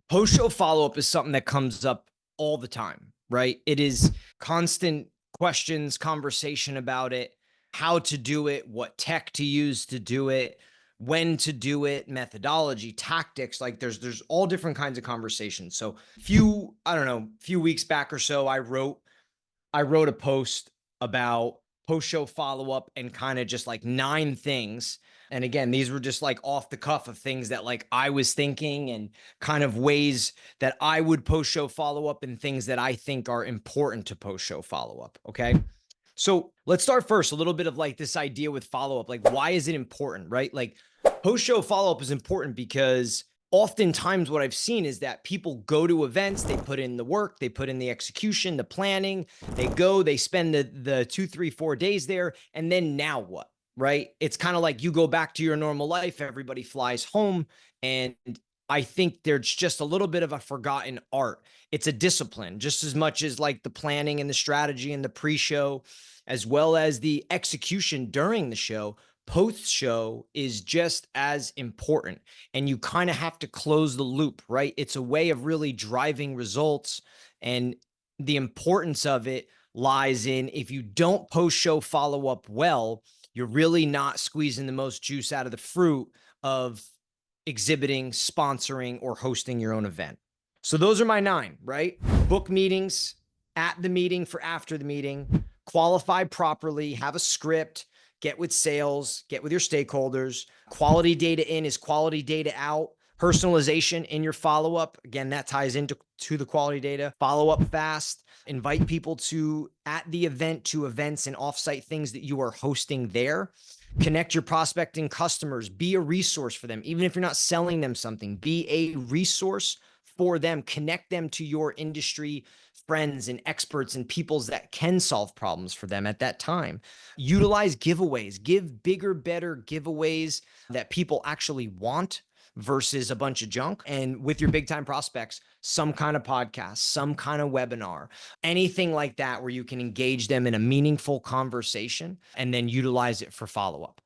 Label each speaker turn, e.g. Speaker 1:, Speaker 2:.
Speaker 1: Post-show follow-up is something that comes up all the time, right? It is constant questions, conversation about it, how to do it, what tech to use to do it, when to do it, methodology, tactics. Like there's all different kinds of conversations. So few weeks back or so, I wrote a post about post-show follow-up and kind of just like 9 things. And again, these were just like off the cuff of things that like I was thinking and kind of ways that I would post-show follow-up and things that I think are important to post-show follow-up. Okay. So let's start first, a little bit of like this idea with follow-up. Like, why is it important, right? Like post-show follow-up is important because oftentimes what I've seen is that people go to events, they put in the work, they put in the execution, the planning, they go, they spend the 2, 3, 4 days there, and then now what? Right? It's kind of like you go back to your normal life, everybody flies home, and I think there's just a little bit of a forgotten art. It's a discipline, just as much as like the planning and the strategy and the pre-show, as well as the execution during the show. Post show is just as important, and you kind of have to close the loop, right? It's a way of really driving results, and the importance of it lies in if you don't post show follow up well, you're really not squeezing the most juice out of the fruit of exhibiting, sponsoring, or hosting your own event. So those are my 9, right? Book meetings, at the meeting for after the meeting, qualify properly, have a script, get with sales, get with your stakeholders. Quality data in is quality data out. Personalization in your follow-up. Again, that ties into the quality data. Follow up fast. Invite people to at the event to events and offsite things that you are hosting there. Connect your prospecting customers. Be a resource for them. Even if you're not selling them something, be a resource for them. Connect them to your industry friends and experts and peoples that can solve problems for them at that time. Utilize giveaways. Give bigger, better giveaways that people actually want versus a bunch of junk. And with your big time prospects, some kind of podcast, some kind of webinar, anything like that where you can engage them in a meaningful conversation and then utilize it for follow up.